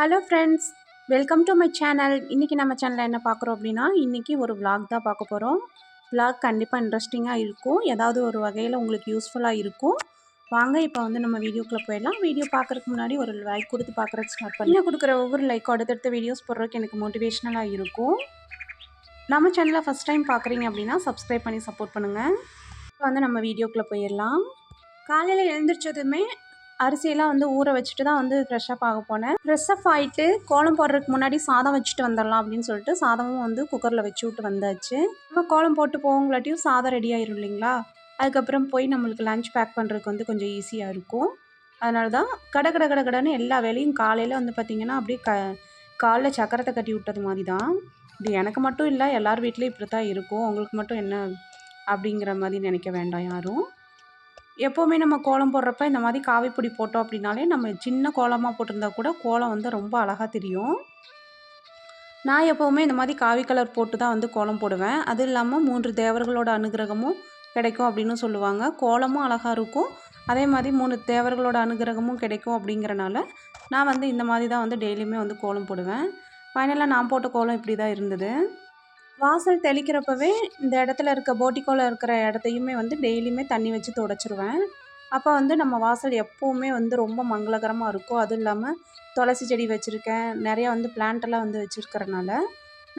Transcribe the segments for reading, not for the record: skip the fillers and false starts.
Hello friends, welcome to my channel. இன்றைக்கி நம்ம சேனலில் என்ன பார்க்குறோம் அப்படின்னா, இன்றைக்கி ஒரு vlog தான் பார்க்க போகிறோம். vlog கண்டிப்பாக இன்ட்ரெஸ்டிங்காக இருக்கும். ஏதாவது ஒரு வகையில் உங்களுக்கு யூஸ்ஃபுல்லாக இருக்கும். வாங்க இப்போ வந்து நம்ம வீடியோக்குள்ளே போயிடலாம். வீடியோ பார்க்குறதுக்கு முன்னாடி ஒரு லைக் கொடுத்து பார்க்குறதுக்கு ஸ்டார்ட் பண்ணி கொடுக்குற ஒவ்வொரு லைக்கும் அடுத்தடுத்த வீடியோஸ் போடுறதுக்கு எனக்கு மோட்டிவேஷ்னலாக இருக்கும். நம்ம சேனலை ஃபஸ்ட் டைம் பார்க்குறீங்க அப்படின்னா சப்ஸ்கிரைப் பண்ணி சப்போர்ட் பண்ணுங்கள். இப்போ வந்து நம்ம வீடியோக்குள்ளே போயிடலாம். காலையில் எழுந்திரிச்சதுமே அரிசியெல்லாம் வந்து ஊற வச்சுட்டு தான் வந்து ஃப்ரெஷ்ஷப் ஆக போனேன். ஃப்ரெஷ்ஷப் ஆகிட்டு கோலம் போடுறதுக்கு முன்னாடி சாதம் வச்சுட்டு வந்துடலாம் அப்படின்னு சொல்லிட்டு சாதமும் வந்து குக்கரில் வச்சு விட்டு வந்தாச்சு. நம்ம கோலம் போட்டு போகங்களாட்டியும் சாதம் ரெடி ஆயிரும் இல்லைங்களா, அதுக்கப்புறம் போய் நம்மளுக்கு லஞ்ச் பேக் பண்ணுறதுக்கு வந்து கொஞ்சம் ஈஸியாக இருக்கும். அதனால தான் கடன்னு எல்லா வேலையும் காலையில் வந்து பார்த்திங்கன்னா அப்படியே காலில் சக்கரத்தை கட்டி விட்டது மாதிரி தான். இது எனக்கு மட்டும் இல்லை, எல்லார் வீட்லேயும் இப்படி தான் இருக்கும். உங்களுக்கு மட்டும் என்ன அப்படிங்கிற மாதிரி நினைக்க வேண்டாம் யாரும். எப்போவுமே நம்ம கோலம் போடுறப்ப இந்த மாதிரி காவிப்பொடி போட்டோம் அப்படின்னாலே நம்ம சின்ன கோலமாக போட்டிருந்தா கூட கோலம் வந்து ரொம்ப அழகாக தெரியும். நான் எப்போவுமே இந்த மாதிரி காவி கலர் போட்டு தான் வந்து கோலம் போடுவேன். அது இல்லாமல் 3 தேவர்களோட அனுகிரகமும் கிடைக்கும் அப்படின்னு சொல்லுவாங்க. கோலமும் அழகாக இருக்கும், அதே மாதிரி 3 தேவர்களோட அனுகிரகமும் கிடைக்கும். அப்படிங்கிறனால நான் வந்து இந்த மாதிரி தான் வந்து டெய்லியுமே வந்து கோலம் போடுவேன். ஃபைனலாக நான் போட்ட கோலம் இப்படி தான் இருந்தது. வாசல் தெளிக்கிறப்பவே இந்த இடத்துல இருக்க போட்டிக்கோவில் இருக்கிற இடத்தையுமே வந்து டெய்லியுமே தண்ணி வச்சு துடைச்சிருவேன். அப்போ வந்து நம்ம வாசல் எப்போவுமே வந்து ரொம்ப மங்களகரமாக இருக்கும். அதுவும் இல்லாமல் துளசி செடி வச்சுருக்கேன், நிறையா வந்து பிளான்ட்டெல்லாம் வந்து வச்சுருக்கிறனால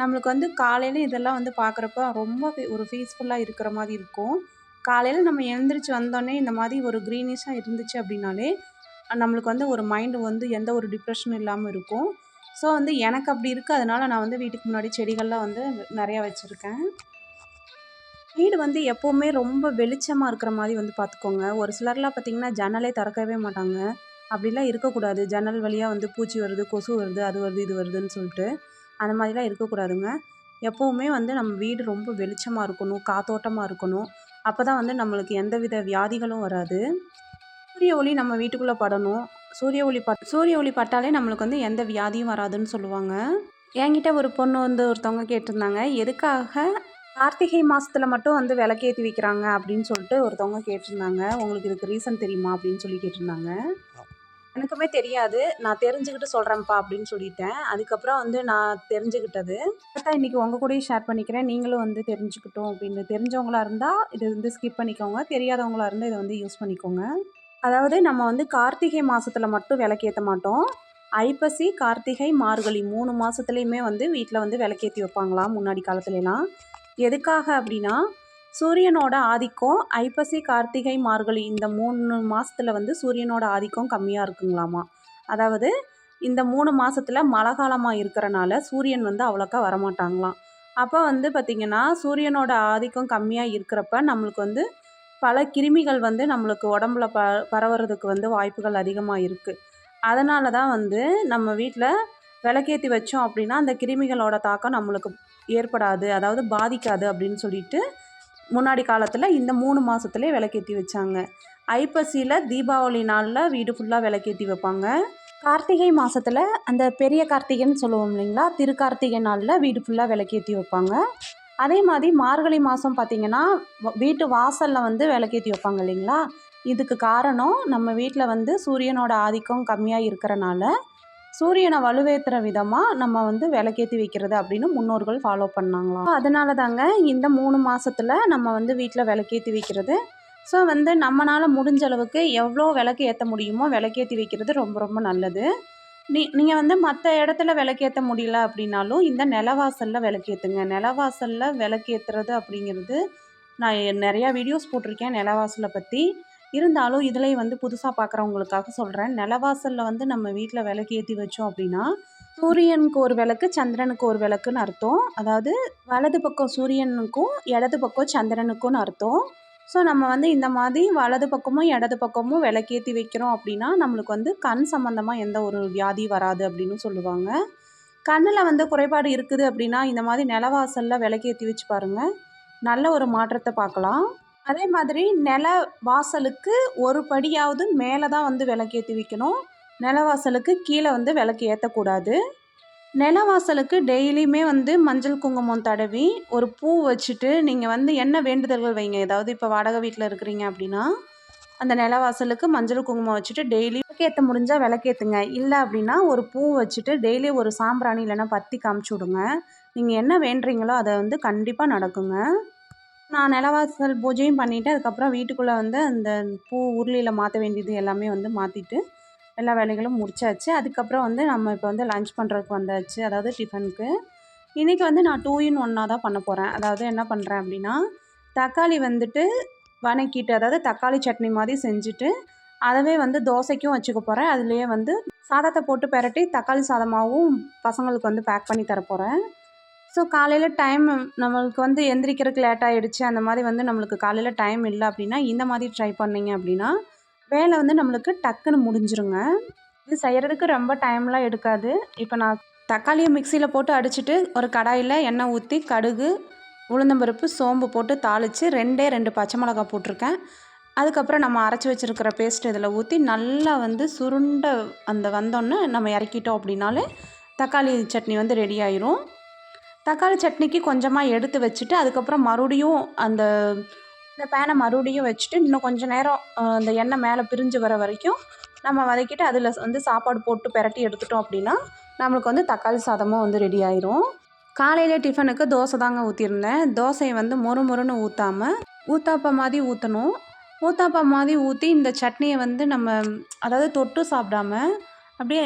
நம்மளுக்கு வந்து காலையில் இதெல்லாம் வந்து பார்க்குறப்ப ரொம்ப ஒரு பீஸ்ஃபுல்லாக இருக்கிற மாதிரி இருக்கும். காலையில் நம்ம எழுந்திரிச்சு வந்தோடனே இந்த மாதிரி ஒரு க்ரீனிஷாக இருந்துச்சு அப்படின்னாலே நம்மளுக்கு வந்து ஒரு மைண்டு வந்து எந்த ஒரு டிப்ரெஷனும் இல்லாமல் இருக்கும். ஸோ வந்து எனக்கு அப்படி இருக்குது. அதனால் நான் வந்து வீட்டுக்கு முன்னாடி செடிகள்லாம் வந்து நிறையா வச்சுருக்கேன். வீடு வந்து எப்போவுமே ரொம்ப வெளிச்சமாக இருக்கிற மாதிரி வந்து பார்த்துக்கோங்க. ஒரு சிலர்லாம் பார்த்திங்கன்னா ஜன்னலே திறக்கவே மாட்டாங்க. அப்படிலாம் இருக்கக்கூடாது. ஜன்னல் வழியாக வந்து பூச்சி வருது, கொசு வருது, அது வருது, இது வருதுன்னு சொல்லிட்டு அந்த மாதிரிலாம் இருக்கக்கூடாதுங்க. எப்போவுமே வந்து நம்ம வீடு ரொம்ப வெளிச்சமாக இருக்கணும், காத்தோட்டமாக இருக்கணும். அப்போ தான் வந்து நம்மளுக்கு எந்தவித வியாதிகளும் வராது. சூரிய ஒளி நம்ம வீட்டுக்குள்ளே படணும். சூரிய ஒளி பட்டாலே நம்மளுக்கு வந்து எந்த வியாதியும் வராதுன்னு சொல்லுவாங்க. என்கிட்ட ஒரு பொண்ணு வந்து ஒருத்தவங்க கேட்டிருந்தாங்க, எதுக்காக கார்த்திகை மாதத்தில் மட்டும் வந்து விளக்கேற்றி வைக்கிறாங்க அப்படின்னு சொல்லிட்டு ஒருத்தவங்க கேட்டிருந்தாங்க. உங்களுக்கு இதுக்கு ரீசன் தெரியுமா அப்படின்னு சொல்லி கேட்டிருந்தாங்க. எனக்குமே தெரியாது, நான் தெரிஞ்சுக்கிட்டு சொல்கிறேன்ப்பா அப்படின்னு சொல்லிட்டேன். அதுக்கப்புறம் வந்து நான் தெரிஞ்சுக்கிட்டது கரெக்டாக இன்றைக்கி உங்கள் கூடயும் ஷேர் பண்ணிக்கிறேன். நீங்களும் வந்து தெரிஞ்சுக்கிட்டோம் அப்படின்னு. தெரிஞ்சவங்களா இருந்தால் இதை வந்து ஸ்கிப் பண்ணிக்கோங்க, தெரியாதவங்களா இருந்தால் இதை வந்து யூஸ் பண்ணிக்கோங்க. அதாவது நம்ம வந்து கார்த்திகை மாதத்தில் மட்டும் விளக்கேற்ற மாட்டோம். ஐப்பசி, கார்த்திகை, மார்கழி 3 மாதத்துலேயுமே வந்து வீட்டில் வந்து விளக்கேற்றி வைப்பாங்களாம் முன்னாடி காலத்துலலாம். எதுக்காக அப்படின்னா, சூரியனோட ஆதிக்கம் ஐப்பசி, கார்த்திகை, மார்கழி இந்த 3 மாதத்தில் வந்து சூரியனோட ஆதிக்கம் கம்மியாக இருக்குங்களாமா. அதாவது இந்த 3 மாதத்தில் மழை காலமாக இருக்கிறனால சூரியன் வந்து அவ்வளோக்கா வரமாட்டாங்களாம். அப்போ வந்து பார்த்திங்கன்னா சூரியனோட ஆதிக்கம் கம்மியாக இருக்கிறப்ப நம்மளுக்கு வந்து பல கிருமிகள் வந்து நம்மளுக்கு உடம்புல பரவுறதுக்கு வந்து வாய்ப்புகள் அதிகமாக இருக்குது. அதனால தான் வந்து நம்ம வீட்டில் விளக்கேற்றி வச்சோம் அப்படின்னா அந்த கிருமிகளோட தாக்கம் நம்மளுக்கு ஏற்படாது, அதாவது பாதிக்காது அப்படின்னு சொல்லிட்டு முன்னாடி காலத்தில் இந்த 3 மாதத்துலேயே விளக்கேற்றி வச்சாங்க. ஐப்பசியில் தீபாவளி நாளில் வீடு ஃபுல்லாக விளக்கேற்றி வைப்பாங்க. கார்த்திகை மாதத்தில் அந்த பெரிய கார்த்திகைன்னு சொல்லுவோம் இல்லைங்களா, திருக்கார்த்திகை நாளில் வீடு ஃபுல்லாக விளக்கேற்றி வைப்பாங்க. அதே மாதிரி மார்கழி மாதம் பார்த்திங்கன்னா வீட்டு வாசலில் வந்து விளக்கேற்றி வைப்பாங்க இல்லைங்களா. இதுக்கு காரணம் நம்ம வீட்டில் வந்து சூரியனோட ஆதிக்கம் கம்மியாக இருக்கிறனால சூரியனை வலுவேற்றுற விதமாக நம்ம வந்து விளக்கேற்றி வைக்கிறது அப்படின்னு முன்னோர்கள் ஃபாலோ பண்ணாங்களாம். அதனால தாங்க இந்த 3 மாதத்தில் நம்ம வந்து வீட்டில் விளக்கேற்றி வைக்கிறது. ஸோ வந்து நம்மளால் முடிஞ்ச அளவுக்கு எவ்வளோ விளக்கு ஏற்ற முடியுமோ விளக்கேற்றி வைக்கிறது ரொம்ப ரொம்ப நல்லது. நீங்கள் வந்து மற்ற இடத்துல விளக்கேற்ற முடியல அப்படின்னாலும் இந்த நிலவாசலில் விளக்கேற்றுங்க. நிலவாசலில் விளக்கேற்றுறது அப்படிங்கிறது நான் நிறையா வீடியோஸ் போட்டிருக்கேன் நிலவாசலை பற்றி. இருந்தாலும் இதுலேயும் வந்து புதுசாக பார்க்குறவங்களுக்காக சொல்கிறேன். நிலவாசலில் வந்து நம்ம வீட்டில் விளக்கு ஏற்றி வச்சோம் அப்படின்னா சூரியனுக்கு ஒரு விளக்கு, சந்திரனுக்கு ஒரு விளக்குன்னு அர்த்தம். அதாவது வலது பக்கம் சூரியனுக்கும் இடது பக்கம் சந்திரனுக்கும்னு அர்த்தம். ஸோ நம்ம வந்து இந்த மாதிரி வலது பக்கமும் இடது பக்கமும் விளக்கேற்றி வைக்கிறோம் அப்படின்னா நம்மளுக்கு வந்து கண் சம்மந்தமாக எந்த ஒரு வியாதி வராது அப்படின்னு சொல்லுவாங்க. கண்ணில் வந்து குறைபாடு இருக்குது அப்படின்னா இந்த மாதிரி நிலவாசலில் விளக்கேற்றி வச்சு பாருங்கள், நல்ல ஒரு மாற்றத்தை பார்க்கலாம். அதே மாதிரி நில வாசலுக்கு ஒரு படியாவது மேலே தான் வந்து விளக்கேற்றி வைக்கணும். நிலவாசலுக்கு கீழே வந்து விளக்கு ஏற்றக்கூடாது. நிலவாசலுக்கு டெய்லியுமே வந்து மஞ்சள் குங்குமம் தடவி ஒரு பூ வச்சுட்டு நீங்கள் வந்து என்ன வேண்டுதல்கள் வைங்க. ஏதாவது இப்போ வாடகை வீட்டில் இருக்கிறீங்க அப்படின்னா அந்த நிலவாசலுக்கு மஞ்சள் குங்குமம் வச்சுட்டு டெய்லி விளக்கேற்ற முடிஞ்சால் விளக்கேற்றுங்க. இல்லை அப்படின்னா ஒரு பூ வச்சுட்டு டெய்லி ஒரு சாம்பிராணி இல்லைன்னா பத்தி காமிச்சு விடுங்க. நீங்கள் என்ன வேண்டுறீங்களோ அதை வந்து கண்டிப்பாக நடக்குங்க. நான் நிலவாசல் பூஜையும் பண்ணிவிட்டு அதுக்கப்புறம் வீட்டுக்குள்ளே வந்து அந்த பூ உருளியில் மாற்ற வேண்டியது எல்லாமே வந்து மாற்றிட்டு எல்லா வேலைகளும் முடிச்சாச்சு. அதுக்கப்புறம் வந்து நம்ம இப்போ வந்து லன்ச் பண்ணுறதுக்கு வந்தாச்சு, அதாவது டிஃபனுக்கு. இன்றைக்கி வந்து நான் 2 in 1 தான் பண்ண போகிறேன். அதாவது என்ன பண்ணுறேன் அப்படின்னா, தக்காளி வந்துட்டு வதக்கிட்டு, அதாவது தக்காளி சட்னி மாதிரி செஞ்சுட்டு அதவே வந்து தோசைக்கும் வச்சுக்க போகிறேன். அதுலேயே வந்து சாதத்தை போட்டு பெரட்டி தக்காளி சாதமாகவும் பசங்களுக்கு வந்து பேக் பண்ணி தரப்போகிறேன். ஸோ காலையில் டைம் நம்மளுக்கு வந்து எந்திரிக்கிறதுக்கு லேட் ஆகிடுச்சு, அந்த மாதிரி வந்து நம்மளுக்கு காலையில் டைம் இல்லை அப்படின்னா இந்த மாதிரி ட்ரை பண்ணிங்க அப்படின்னா வேலை வந்து நம்மளுக்கு டக்குன்னு முடிஞ்சிருங்க. இது செய்கிறதுக்கு ரொம்ப டைம்லாம் எடுக்காது. இப்போ நான் தக்காளியை மிக்சியில் போட்டு அடிச்சுட்டு ஒரு கடாயில் எண்ணெய் ஊற்றி கடுகு, உளுந்தம்பருப்பு, சோம்பு போட்டு தாளித்து 2 பச்சை மிளகா போட்டிருக்கேன். அதுக்கப்புறம் நம்ம அரைச்சி வச்சுருக்கிற பேஸ்ட் இதில் ஊற்றி நல்லா வந்து சுருண்ட அந்த வந்தோன்னே நம்ம இறக்கிட்டோம் அப்படின்னாலே தக்காளி சட்னி வந்து ரெடி ஆயிரும். தக்காளி சட்னிக்கு கொஞ்சமாக எடுத்து வச்சுட்டு அதுக்கப்புறம் மறுபடியும் அந்த பேனை மறுபடியும் வச்சுட்டு இன்னும் கொஞ்சம் நேரம் அந்த எண்ணெய் மேலே பிரிஞ்சு வர வரைக்கும் நம்ம வதக்கிட்டு அதில் வந்து சாப்பாடு போட்டு பெரட்டி எடுத்துட்டோம் அப்படின்னா நம்மளுக்கு வந்து தக்காளி சாதமும் வந்து ரெடி ஆயிரும். காலையில் டிஃபனுக்கு தோசை தாங்க ஊற்றிருந்தேன். தோசையை வந்து மொறுன்னு ஊற்றாமல் ஊத்தாப்பம் மாதிரி ஊற்றணும். ஊத்தாப்பம் மாதிரி ஊற்றி இந்த சட்னியை வந்து நம்ம அதாவது தொட்டு சாப்பிடாம அப்படியே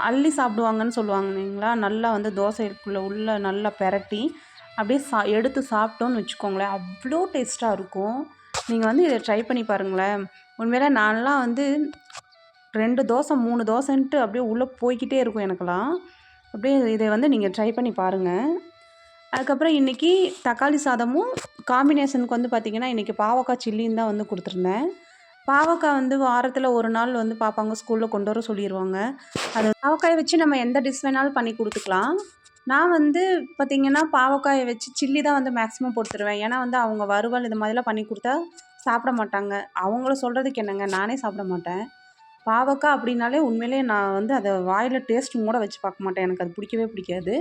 அள்ளி சாப்பிடுவாங்கன்னு சொல்லுவாங்க இல்லைங்களா, நல்லா வந்து தோசைக்குள்ளே உள்ள நல்லா பெரட்டி அப்படியே எடுத்து சாப்பிட்டோன்னு வச்சுக்கோங்களேன், அவ்வளோ டேஸ்ட்டாக இருக்கும். நீங்கள் வந்து இதை ட்ரை பண்ணி பாருங்களேன். உண்மையிலே நான்லாம் வந்து 2 தோசை 3 தோசைன்ட்டு அப்படியே உள்ளே போய்க்கிட்டே இருக்கும் எனக்கெல்லாம். அப்படியே இதை வந்து நீங்கள் ட்ரை பண்ணி பாருங்கள். அதுக்கப்புறம் இன்றைக்கி தக்காளி சாதமும் காம்பினேஷனுக்கு வந்து பார்த்திங்கன்னா இன்றைக்கி பாவக்காய் சில்லின்னு தான் வந்து கொடுத்துருந்தேன். பாவக்காய் வந்து வாரத்தில் ஒரு நாள் வந்து பாப்பாங்க ஸ்கூலில் கொண்டு வர சொல்லிடுவாங்க. அது பாவக்காயை வச்சு நம்ம எந்த டிஷ் வேணாலும் பண்ணி கொடுத்துக்கலாம். நான் வந்து பார்த்திங்கன்னா பாவக்காயை வச்சு சில்லி தான் வந்து மேக்ஸிமம் போட்டுருவேன். ஏன்னா வந்து அவங்க வறுவல் இது மாதிரிலாம் பண்ணி கொடுத்தா சாப்பிட மாட்டாங்க. அவங்கள சொல்கிறதுக்கு என்னங்க, நானே சாப்பிட மாட்டேன். பாவக்காய் அப்படின்னாலே உண்மையிலே நான் வந்து அதை வாயில் டேஸ்ட்டும் கூட வச்சு பார்க்க மாட்டேன். எனக்கு அது பிடிக்கவே பிடிக்காது.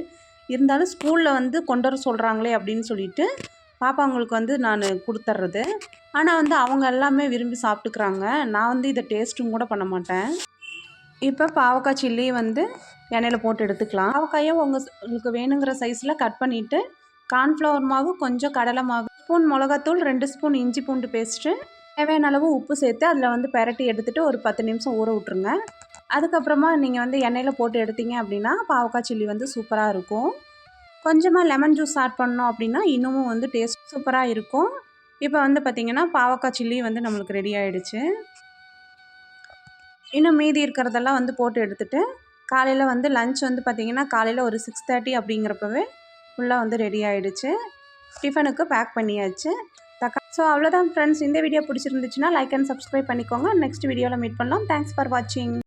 இருந்தாலும் ஸ்கூலில் வந்து கொண்டு வர சொல்கிறாங்களே அப்படின்னு சொல்லிட்டு பாப்பாங்களுக்கு வந்து நான் கொடுத்துட்றது. ஆனால் வந்து அவங்க எல்லாமே விரும்பி சாப்பிட்டுக்கிறாங்க. நான் வந்து இதை டேஸ்ட்டும் கூட பண்ண மாட்டேன். இப்போ பாவக்காய் சில்லி வந்து எண்ணெயில் போட்டு எடுத்துக்கலாம். பாவக்காயை உங்களுக்கு வேணுங்கிற சைஸில் கட் பண்ணிவிட்டு கார்ன்ஃப்ளவர் மாவு, கொஞ்சம் கடலை மாவு, ஸ்பூன் மிளகாத்தூள், 2 ஸ்பூன் இஞ்சி பூண்டு பேஸ்ட்டு, தேவையான அளவு உப்பு சேர்த்து அதில் வந்து பெரட்டி எடுத்துகிட்டு ஒரு 10 நிமிஷம் ஊற விட்ருங்க. அதுக்கப்புறமா நீங்கள் வந்து எண்ணெயில் போட்டு எடுத்தீங்க அப்படின்னா பாவக்காய் சில்லி வந்து சூப்பராக இருக்கும். கொஞ்சமாக லெமன் ஜூஸ் ஆட் பண்ணோம் அப்படின்னா இன்னமும் வந்து டேஸ்ட் சூப்பராக இருக்கும். இப்போ வந்து பார்த்திங்கன்னா பாவக்காய் சில்லி வந்து நம்மளுக்கு ரெடி ஆகிடுச்சு. இன்னும் மீதி இருக்கிறதெல்லாம் வந்து போட்டு எடுத்துகிட்டு காலையில் வந்து லன்ச் வந்து பார்த்திங்கன்னா காலையில் ஒரு 6:30 அப்படிங்கிறப்பவே ஃபுல்லாக வந்து ரெடி ஆகிடுச்சு. டிஃபனுக்கு பேக் பண்ணியாச்சு. ஸோ அவ்வளோதான் ஃப்ரெண்ட்ஸ். இந்த வீடியோ பிடிச்சிருந்துச்சுன்னா லைக் அண்ட் சப்ஸ்கிரைப் பண்ணிக்கோங்க. நெக்ஸ்ட் வீடியோவில் மீட் பண்ணலாம். தேங்க்ஸ் ஃபார் வாட்சிங்.